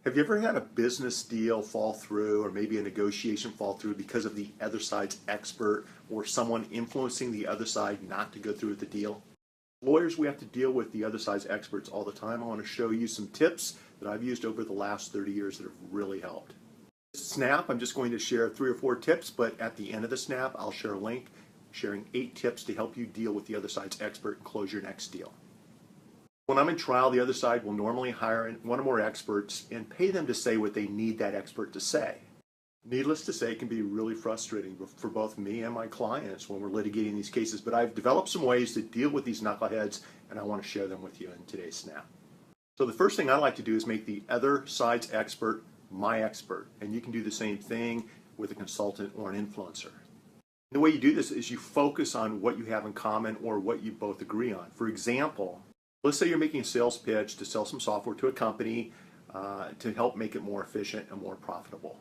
Have you ever had a business deal fall through, or maybe a negotiation fall through because of the other side's expert or someone influencing the other side not to go through with the deal? Lawyers, we have to deal with the other side's experts all the time. I want to show you some tips that I've used over the last 30 years that have really helped. Snap, I'm just going to share 3 or 4 tips, but at the end of the snap, I'll share a link sharing 8 tips to help you deal with the other side's expert and close your next deal. When I'm in trial, the other side will normally hire one or more experts and pay them to say what they need that expert to say. Needless to say, it can be really frustrating for both me and my clients when we're litigating these cases, but I've developed some ways to deal with these knuckleheads, and I want to share them with you in today's snap. So the first thing I like to do is make the other side's expert my expert, and you can do the same thing with a consultant or an influencer. The way you do this is you focus on what you have in common or what you both agree on. For example, let's say you're making a sales pitch to sell some software to a company to help make it more efficient and more profitable.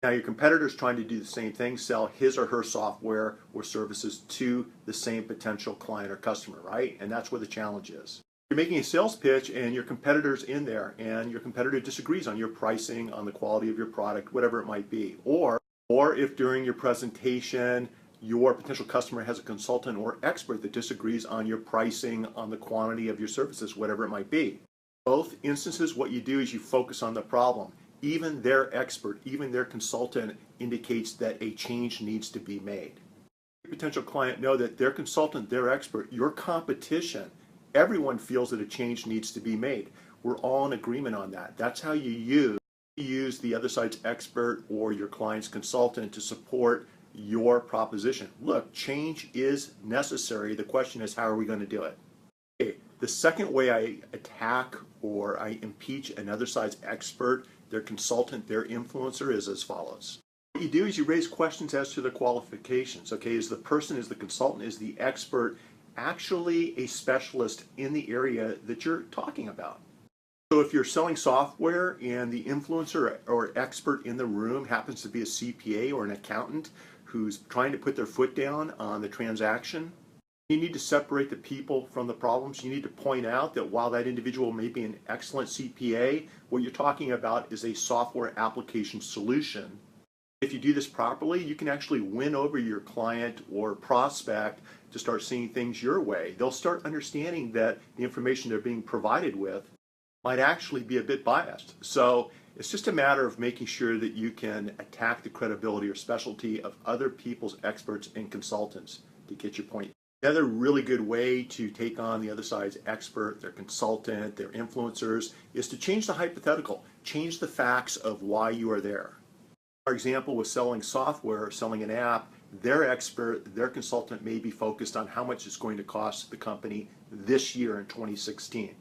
Now your competitor is trying to do the same thing, sell his or her software or services to the same potential client or customer, right? And that's where the challenge is. You're making a sales pitch and your competitor's in there and your competitor disagrees on your pricing, on the quality of your product, whatever it might be. Or if during your presentation your potential customer has a consultant or expert that disagrees on your pricing, on the quantity of your services, whatever it might be. Both instances, what you do is you focus on the problem. Even their expert, even their consultant indicates that a change needs to be made. Your potential client know that their consultant, their expert, your competition, everyone feels that a change needs to be made. We're all in agreement on that. That's how you use the other side's expert or your client's consultant to support your proposition. Look, change is necessary. The question is, how are we going to do it? Okay. The second way I attack or I impeach another side's expert, their consultant, their influencer is as follows. What you do is you raise questions as to their qualifications. Okay, is the person, is the consultant, is the expert actually a specialist in the area that you're talking about? So if you're selling software and the influencer or expert in the room happens to be a CPA or an accountant who's trying to put their foot down on the transaction, you need to separate the people from the problems. You need to point out that while that individual may be an excellent CPA, what you're talking about is a software application solution. If you do this properly, you can actually win over your client or prospect to start seeing things your way. They'll start understanding that the information they're being provided with might actually be a bit biased. So it's just a matter of making sure that you can attack the credibility or specialty of other people's experts and consultants to get your point. Another really good way to take on the other side's expert, their consultant, their influencers, is to change the hypothetical, change the facts of why you are there. For example, with selling software, selling an app, their expert, their consultant may be focused on how much it's going to cost the company this year in 2016.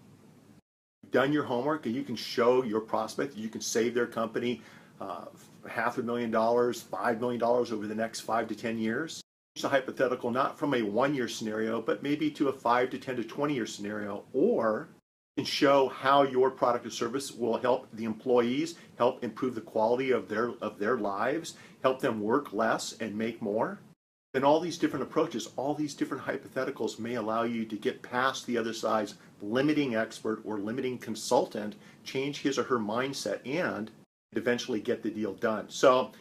You've done your homework and you can show your prospect that you can save their company $500,000, $5 million over the next 5 to 10 years. It's a hypothetical not from a 1-year scenario, but maybe to a 5 to 10 to 20-year scenario, or and show how your product or service will help the employees, help improve the quality of their lives, help them work less and make more. Then all these different approaches, all these different hypotheticals may allow you to get past the other side's limiting expert or limiting consultant, change his or her mindset, and eventually get the deal done. So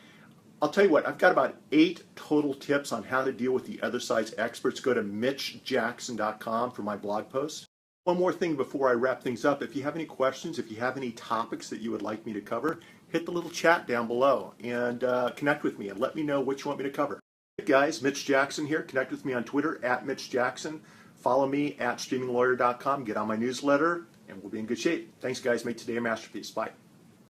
I'll tell you what, I've got about 8 total tips on how to deal with the other side's experts. Go to mitchjackson.com for my blog post. One more thing before I wrap things up. If you have any questions, if you have any topics that you would like me to cover, hit the little chat down below and connect with me and let me know what you want me to cover. Hey guys, Mitch Jackson here. Connect with me on Twitter at Mitch Jackson. Follow me at streaminglawyer.com. Get on my newsletter and we'll be in good shape. Thanks guys. Make today a masterpiece. Bye.